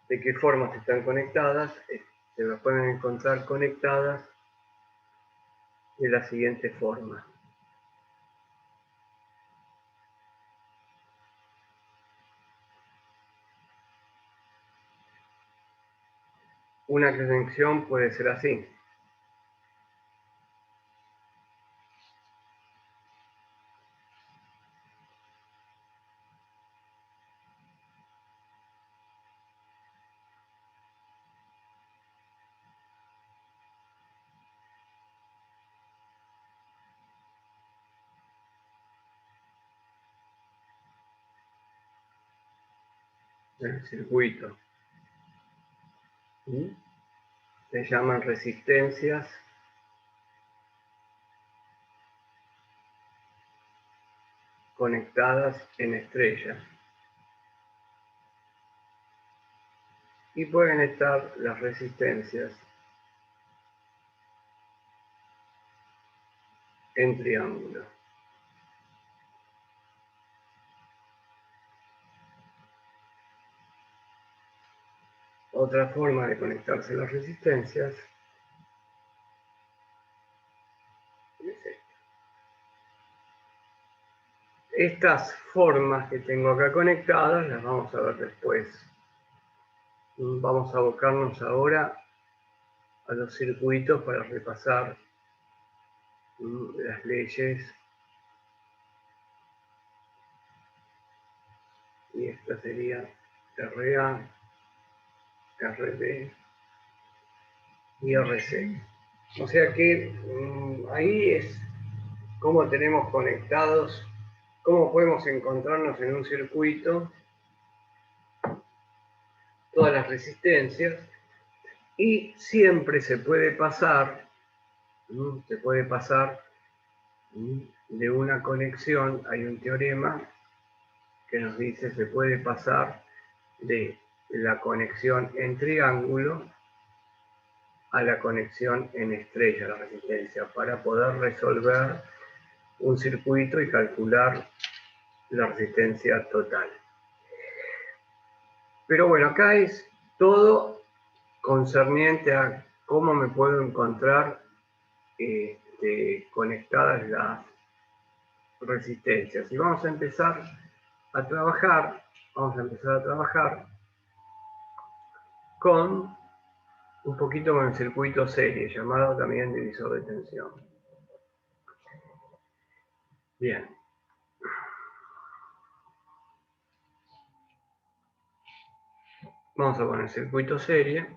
de qué formas están conectadas. Se las pueden encontrar conectadas de la siguiente forma. Una conexión puede ser así. El circuito. Se llaman resistencias conectadas en estrella. Y pueden estar las resistencias en triángulo. Otra forma de conectarse las resistencias es esta. Estas formas que tengo acá conectadas las vamos a ver después. Vamos a abocarnos ahora a los circuitos para repasar las leyes. Y esta sería RA, RB y RC. O sea que ahí es cómo tenemos conectados, cómo podemos encontrarnos en un circuito todas las resistencias, y siempre se puede pasar de una conexión. Hay un teorema que nos dice se puede pasar de la conexión en triángulo a la conexión en estrella, la resistencia, para poder resolver un circuito y calcular la resistencia total. Pero bueno, acá es todo concerniente a cómo me puedo encontrar conectadas las resistencias. Y vamos a empezar a trabajar con un poquito con el circuito serie, llamado también divisor de tensión. Bien. Vamos a poner circuito serie.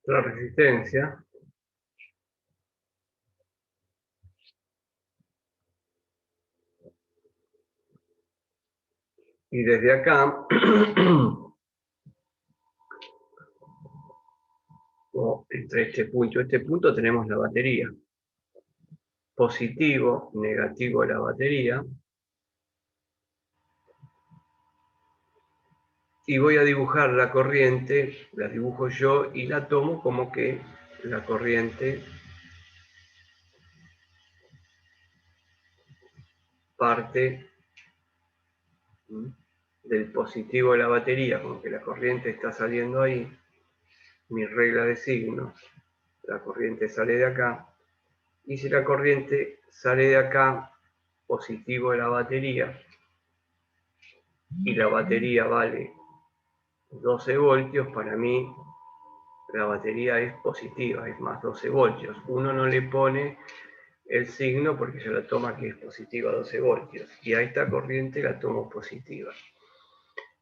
La resistencia. Y desde acá, entre este punto y este punto, tenemos la batería. Positivo, negativo la batería. Y voy a dibujar la corriente, la dibujo yo y la tomo como que la corriente parte del positivo de la batería, como que la corriente está saliendo ahí. Mi regla de signos, la corriente sale de acá. Y si la corriente sale de acá, positivo de la batería, y la batería vale 12 voltios, para mí la batería es positiva, es más 12 voltios. Uno no le pone el signo porque ya la toma que es positiva 12 voltios. Y a esta corriente la tomo positiva.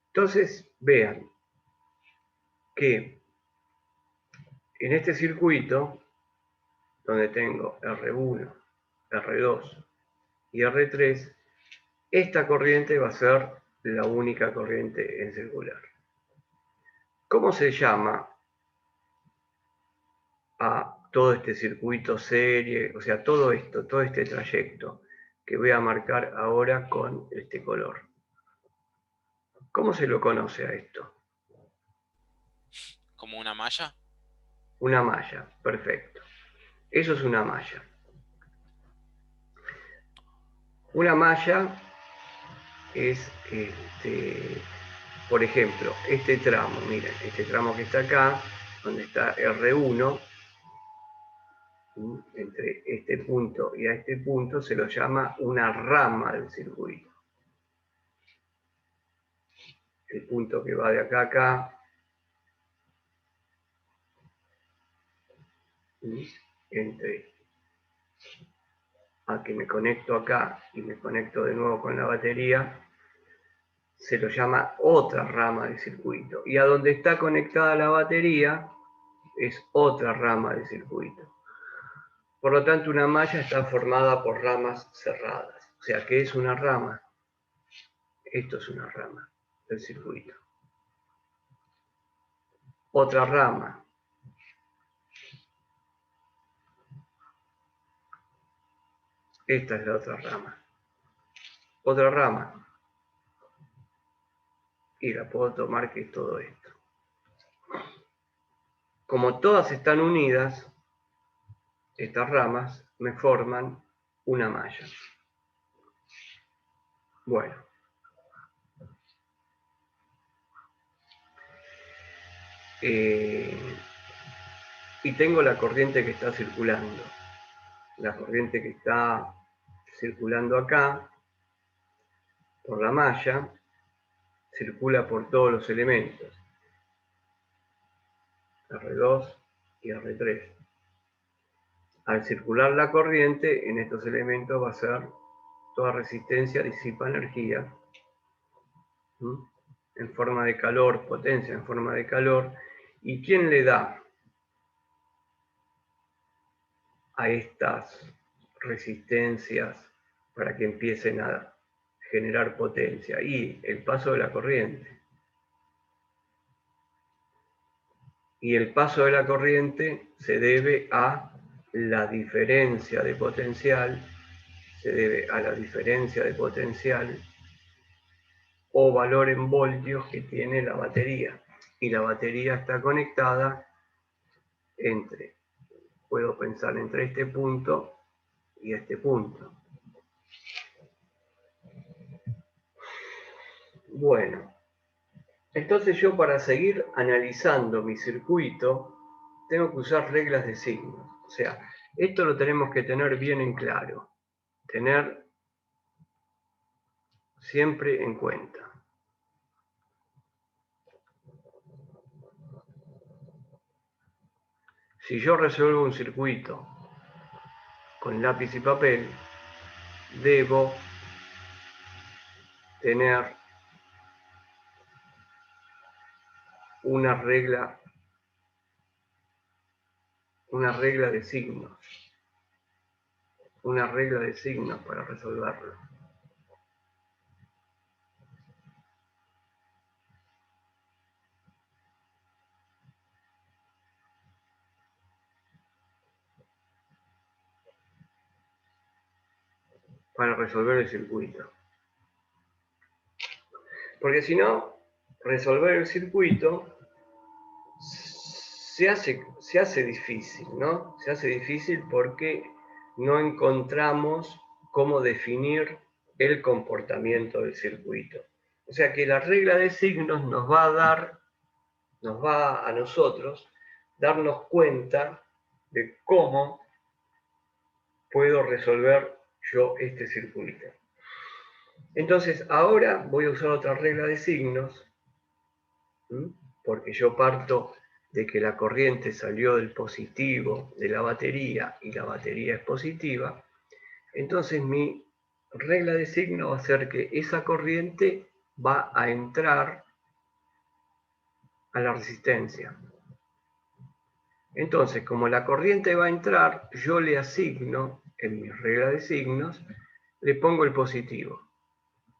Entonces, vean que en este circuito, donde tengo R1, R2 y R3, esta corriente va a ser la única corriente en circular. ¿Cómo se llama a todo este circuito serie, o sea, todo esto, todo este trayecto que voy a marcar ahora con este color? ¿Cómo se lo conoce a esto? ¿Como una malla? Una malla, perfecto. Eso es una malla. Una malla es, por ejemplo, este tramo, miren, este tramo que está acá, donde está R1, entre este punto y a este punto se lo llama una rama del circuito. El punto que va de acá a acá, entre a que me conecto acá y me conecto de nuevo con la batería, se lo llama otra rama de circuito. Y a donde está conectada la batería es otra rama de circuito. Por lo tanto, una malla está formada por ramas cerradas. O sea, ¿qué es una rama? Esto es una rama del circuito. Otra rama. Esta es la otra rama. Otra rama. Y la puedo tomar que es todo esto. Como todas están unidas, estas ramas me forman una malla. Bueno. Y tengo la corriente que está circulando. La corriente que está circulando acá, por la malla, circula por todos los elementos. R2 y R3. Al circular la corriente, en estos elementos va a ser toda resistencia, disipa energía, en forma de calor, potencia en forma de calor. ¿Y quién le da a estas resistencias para que empiecen a generar potencia? Y el paso de la corriente. Y el paso de la corriente se debe a la diferencia de potencial, o valor en voltios que tiene la batería. Y la batería está conectada entre, puedo pensar entre este punto y este punto. Bueno, entonces yo, para seguir analizando mi circuito, tengo que usar reglas de signos. O sea, esto lo tenemos que tener bien en claro, tener siempre en cuenta. Si yo resuelvo un circuito con lápiz y papel, debo tener una regla de signos, para resolverlo. Para resolver el circuito. Porque si no, resolver el circuito se hace difícil, ¿no? Se hace difícil porque no encontramos cómo definir el comportamiento del circuito. O sea que la regla de signos nos va a nosotros darnos cuenta de cómo puedo resolver yo este circuito. Entonces, ahora voy a usar otra regla de signos, porque yo parto de que la corriente salió del positivo de la batería y la batería es positiva, entonces mi regla de signo va a ser que esa corriente va a entrar a la resistencia. Entonces, como la corriente va a entrar, yo le asigno, en mi regla de signos, le pongo el positivo.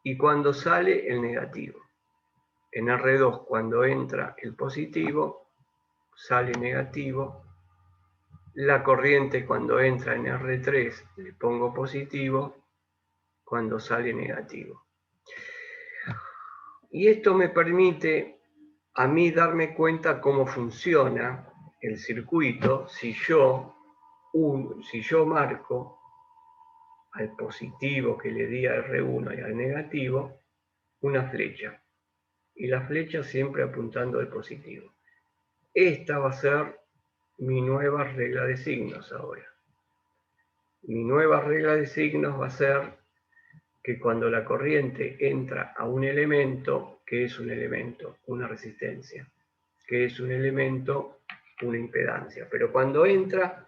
Y cuando sale, el negativo. En R2, cuando entra el positivo, sale negativo. La corriente cuando entra en R3 le pongo positivo, cuando sale negativo. Y esto me permite a mí darme cuenta cómo funciona el circuito si yo marco al positivo que le di a R1 y al negativo una flecha. Y la flecha siempre apuntando al positivo. Esta va a ser mi nueva regla de signos ahora. Mi nueva regla de signos va a ser que cuando la corriente entra a un elemento, ¿qué es un elemento? Una resistencia. ¿Qué es un elemento? Una impedancia. Pero cuando entra,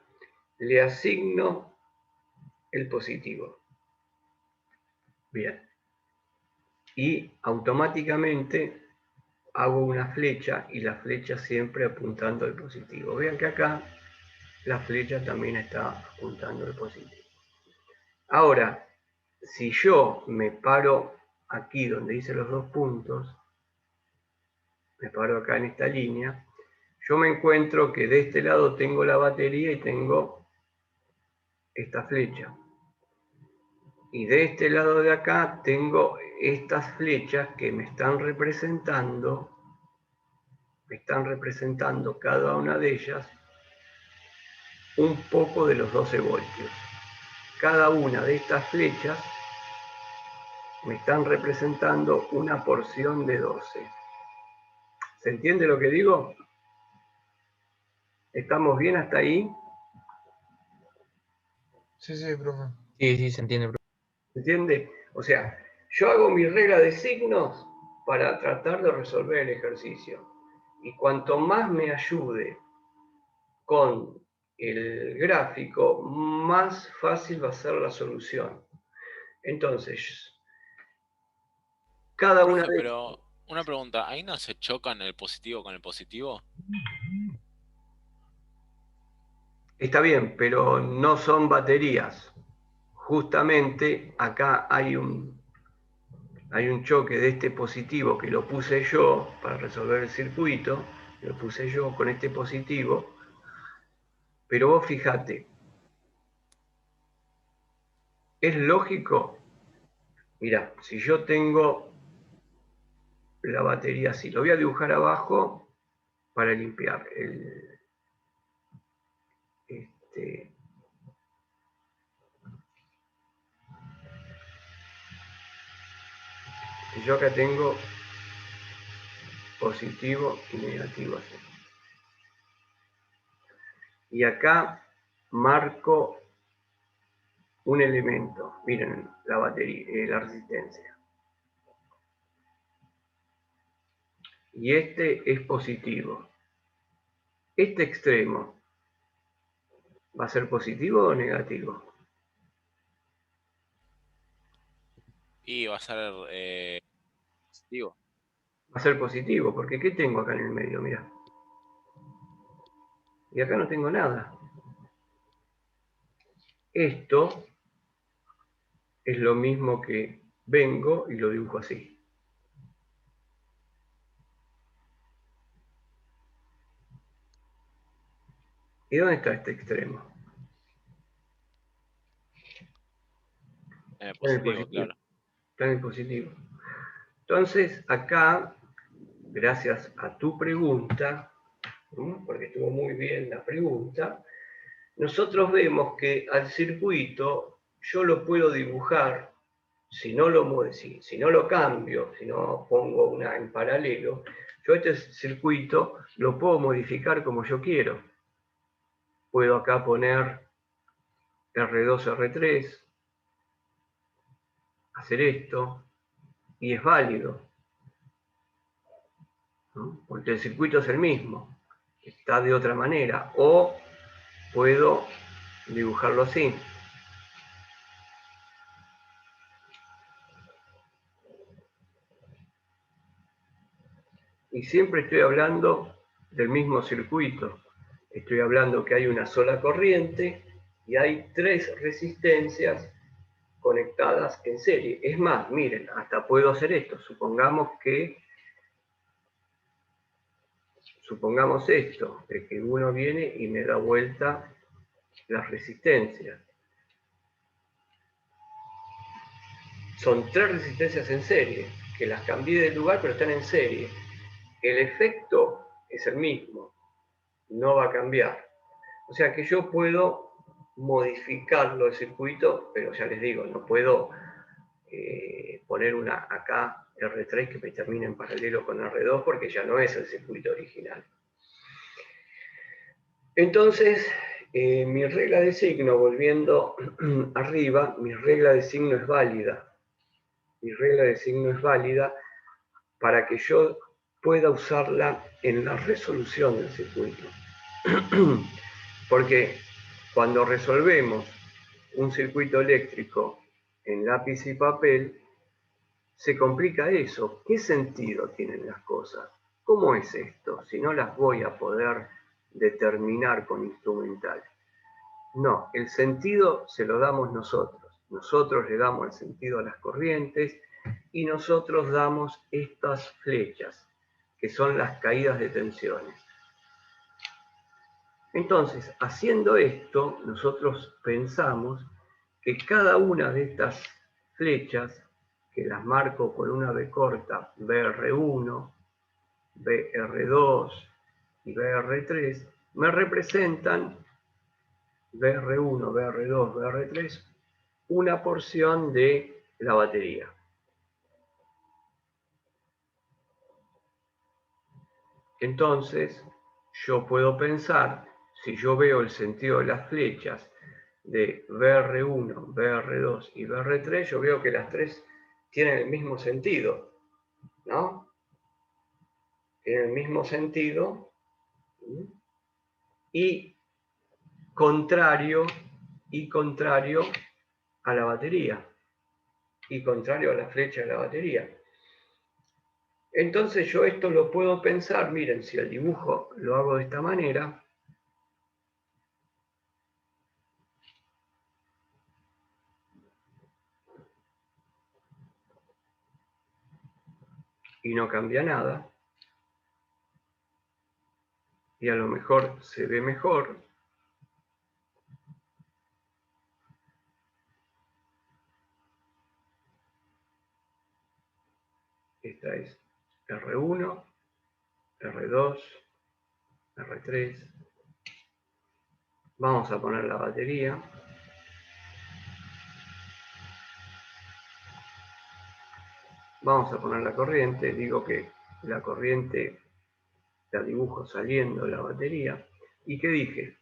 le asigno el positivo. Bien. Y automáticamente hago una flecha y la flecha siempre apuntando al positivo. Vean que acá la flecha también está apuntando al positivo. Ahora, si yo me paro aquí donde hice los dos puntos, me paro acá en esta línea, yo me encuentro que de este lado tengo la batería y tengo esta flecha. Y de este lado de acá tengo estas flechas que me están representando cada una de ellas un poco de los 12 voltios. Cada una de estas flechas me están representando una porción de 12. ¿Se entiende lo que digo? ¿Estamos bien hasta ahí? Sí, sí, profe. Sí, se entiende, profe. ¿Se entiende? O sea, yo hago mi regla de signos para tratar de resolver el ejercicio. Y cuanto más me ayude con el gráfico, más fácil va a ser la solución. Entonces, cada una Profe, de... pero una pregunta, ¿ahí no se chocan el positivo con el positivo? Está bien, pero no son baterías. Justamente acá hay un choque de este positivo que lo puse yo para resolver el circuito, lo puse yo con este positivo, pero vos fíjate, es lógico, mira, si yo tengo la batería así, lo voy a dibujar abajo para limpiar yo acá tengo positivo y negativo así. Y acá marco un elemento, miren la batería, la resistencia. Y este es positivo. Este extremo, ¿va a ser positivo o negativo? Y va a ser positivo. Va a ser positivo, porque ¿qué tengo acá en el medio? Mira. Y acá no tengo nada. Esto es lo mismo que vengo y lo dibujo así. ¿Y dónde está este extremo? En el Está en el positivo, positivo. claro. Está en el positivo. Entonces, acá, gracias a tu pregunta, porque estuvo muy bien la pregunta, nosotros vemos que al circuito yo lo puedo dibujar, si no lo cambio, si no pongo una en paralelo, yo este circuito lo puedo modificar como yo quiero. Puedo acá poner R2, R3, hacer esto, y es válido, ¿no? Porque el circuito es el mismo. está de otra manera, o puedo dibujarlo así. Y siempre estoy hablando del mismo circuito. Estoy hablando que hay una sola corriente y hay 3 resistencias conectadas en serie. Es más, miren, hasta puedo hacer esto. Supongamos esto, de que uno viene y me da vuelta las resistencias. Son 3 resistencias en serie, que las cambié de lugar, pero están en serie. El efecto es el mismo, no va a cambiar. O sea que yo puedo modificarlo el circuito, pero ya les digo, no puedo poner una acá R3 que me termine en paralelo con R2 porque ya no es el circuito original. Entonces, mi regla de signo, volviendo arriba, mi regla de signo es válida. Mi regla de signo es válida para que yo pueda usarla en la resolución del circuito. Porque cuando resolvemos un circuito eléctrico en lápiz y papel, se complica eso. ¿Qué sentido tienen las cosas? ¿Cómo es esto? Si no las voy a poder determinar con instrumental. No, el sentido se lo damos nosotros. Nosotros le damos el sentido a las corrientes y nosotros damos estas flechas, que son las caídas de tensiones. Entonces, haciendo esto, nosotros pensamos que cada una de estas flechas, que las marco con una B corta, BR1, BR2 y BR3, me representan BR1, BR2, BR3, una porción de la batería. Entonces, yo puedo pensar, si yo veo el sentido de las flechas de BR1, BR2 y BR3, yo veo que las 3 tienen el mismo sentido, ¿no? Tienen el mismo sentido y contrario a la batería y contrario a la flecha de la batería. Entonces yo esto lo puedo pensar, miren, si el dibujo lo hago de esta manera, y no cambia nada, y a lo mejor se ve mejor, esta es R1, R2, R3, vamos a poner la batería, vamos a poner la corriente, digo que la corriente la dibujo saliendo de la batería, y ¿qué dije?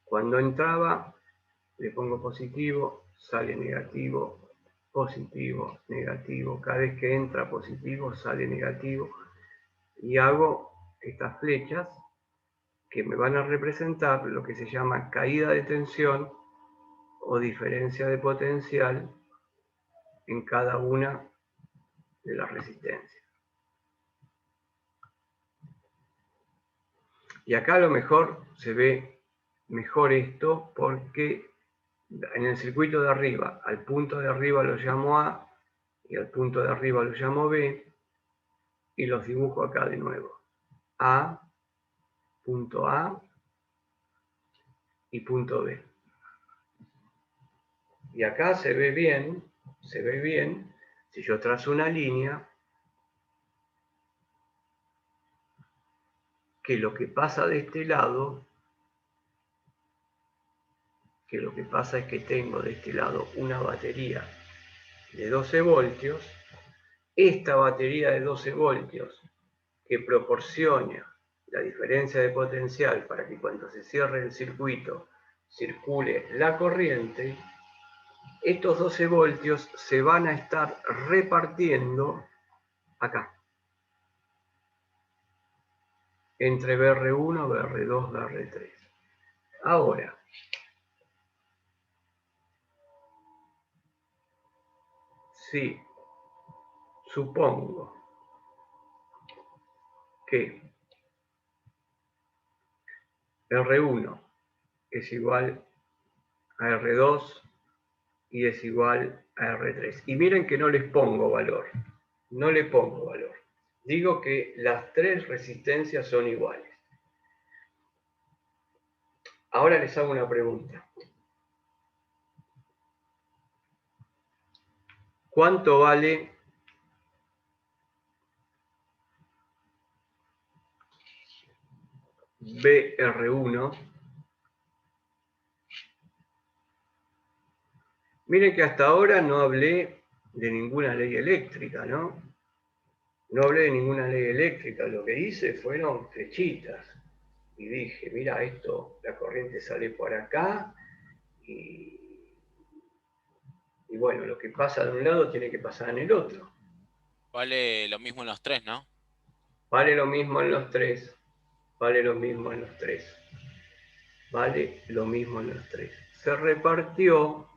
Cuando entraba le pongo positivo, sale negativo, positivo, negativo, cada vez que entra positivo sale negativo, y hago estas flechas que me van a representar lo que se llama caída de tensión o diferencia de potencial en cada una de las resistencias. Y acá a lo mejor se ve mejor esto porque en el circuito de arriba, al punto de arriba lo llamo A y al punto de arriba lo llamo B y los dibujo acá de nuevo. A, punto A y punto B. Y acá se ve bien, si yo trazo una línea, que lo que pasa de este lado, que lo que pasa es que tengo de este lado una batería de 12 voltios, esta batería de 12 voltios que proporciona la diferencia de potencial para que cuando se cierre el circuito circule la corriente, estos 12 voltios se van a estar repartiendo acá. entre BR1, BR2, BR3. Ahora, si supongo que R1 es igual a R2 y es igual a R3. Y miren que no les pongo valor, no le pongo valor. Digo que las tres resistencias son iguales. Ahora les hago una pregunta. ¿Cuánto vale BR1? Miren que hasta ahora no hablé de ninguna ley eléctrica, ¿no? No hablé de ninguna ley eléctrica. Lo que hice fueron flechitas. Y dije, mira, esto, la corriente sale por acá y bueno, lo que pasa de un lado tiene que pasar en el otro. Vale lo mismo en los tres, ¿no? Vale lo mismo en los tres. Vale lo mismo en los tres. Vale lo mismo en los tres. Se repartió,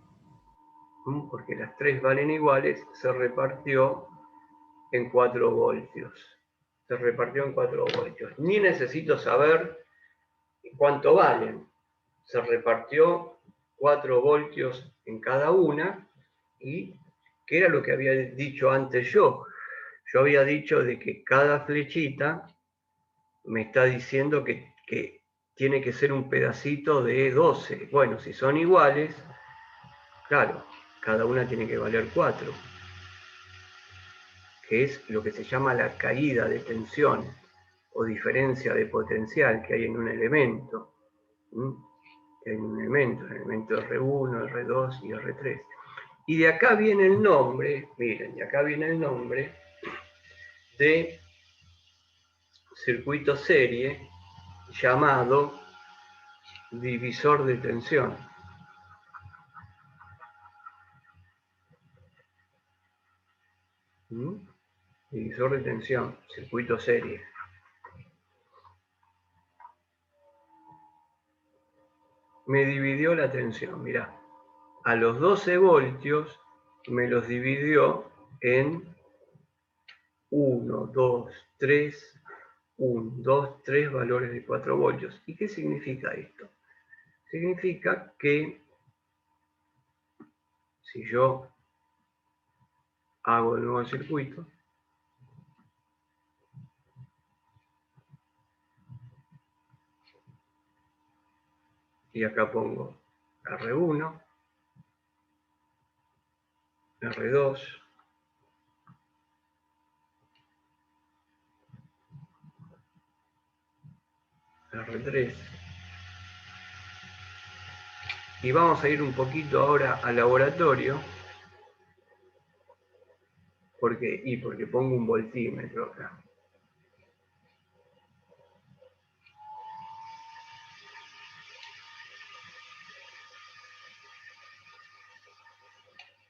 porque las tres valen iguales, se repartió en 4 voltios. Se repartió en 4 voltios. Ni necesito saber cuánto valen. Se repartió 4 voltios en cada una y que era lo que había dicho antes yo. Yo había dicho de que cada flechita me está diciendo que tiene que ser un pedacito de 12. Bueno, si son iguales, claro, cada una tiene que valer 4, que es lo que se llama la caída de tensión o diferencia de potencial que hay en un elemento. Que hay un elemento, el elemento R1, R2 y R3. Y de acá viene el nombre, miren, de acá viene el nombre de circuito serie llamado divisor de tensión. Divisor de tensión, circuito serie. Me dividió la tensión, mirá. A los 12 voltios me los dividió en 1, 2, 3, 1, 2, 3 valores de 4 voltios. ¿Y qué significa esto? Significa que si yo hago el nuevo circuito, y acá pongo R1, R2, R3, y vamos a ir un poquito ahora al laboratorio, porque pongo un voltímetro acá.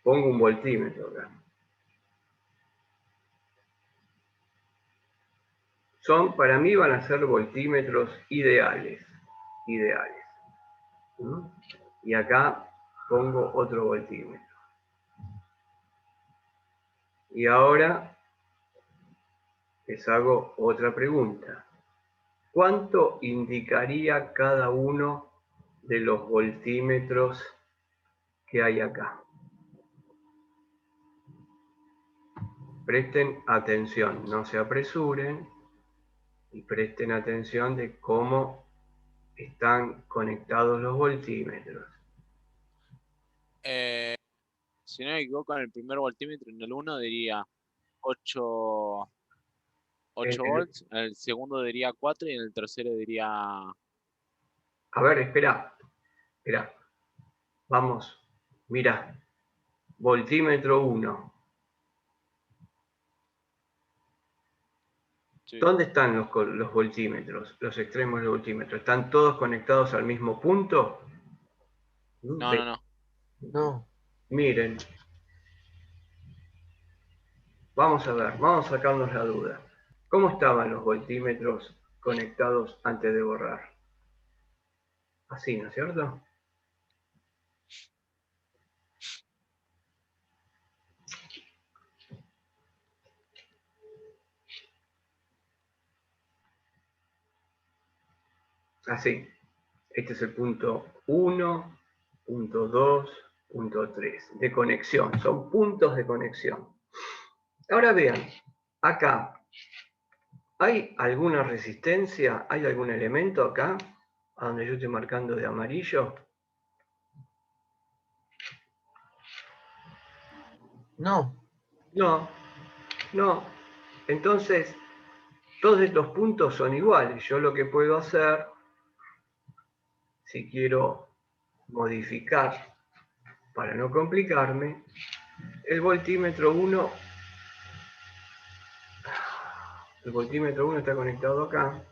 Pongo un voltímetro acá. Para mí van a ser voltímetros ideales. Ideales. Y acá pongo otro voltímetro. Y ahora les hago otra pregunta. ¿Cuánto indicaría cada uno de los voltímetros que hay acá? Presten atención, no se apresuren y presten atención de cómo están conectados los voltímetros. Si no me equivoco, en el primer voltímetro, en el 1 diría 8 volts, en el segundo diría 4 y en el tercero diría... A ver, espera. Vamos, mira. Voltímetro 1. Sí. ¿Dónde están los voltímetros, los extremos del voltímetro? ¿Están todos conectados al mismo punto? No. No. Miren. Vamos a ver, vamos a sacarnos la duda. ¿Cómo estaban los voltímetros conectados antes de borrar. Así, ¿no es cierto? Así. Este es el punto 1, punto 2, punto 3, de conexión. Son puntos de conexión. Ahora vean, acá, ¿hay alguna resistencia? ¿Hay algún elemento acá? A donde yo estoy marcando de amarillo. No. No, no. Entonces, todos estos puntos son iguales. Yo lo que puedo hacer, si quiero modificar, para no complicarme, el voltímetro 1 está conectado acá.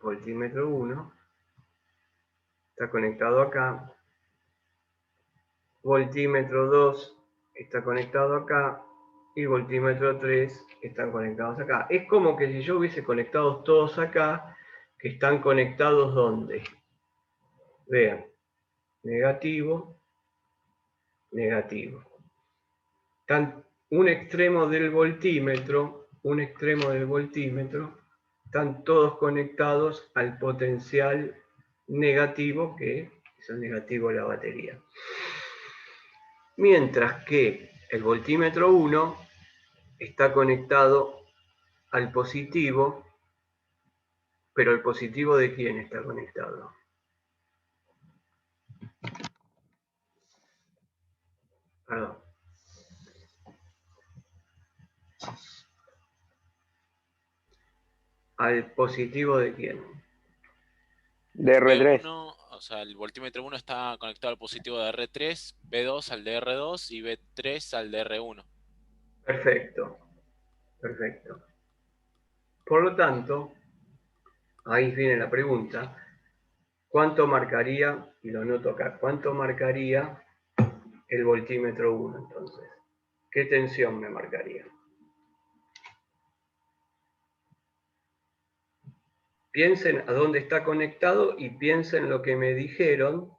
Voltímetro 1 está conectado acá. Voltímetro 2 está conectado acá. Y voltímetro 3 están conectados acá. Es como que si yo hubiese conectados todos acá, que están conectados ¿dónde? Vean, negativo, negativo. Están un extremo del voltímetro, están todos conectados al potencial negativo, que es el negativo de la batería. Mientras que el voltímetro 1 está conectado al positivo, pero el positivo ¿de quién está conectado? Perdón. ¿Al positivo de quién? De R3. B1, o sea, el voltímetro 1 está conectado al positivo de R3, B2 al de R2 y B3 al de R1. Perfecto, perfecto. Por lo tanto, ahí viene la pregunta, ¿cuánto marcaría, y lo noto acá, cuánto marcaría el voltímetro 1 entonces? ¿Qué tensión me marcaría? Piensen a dónde está conectado y piensen lo que me dijeron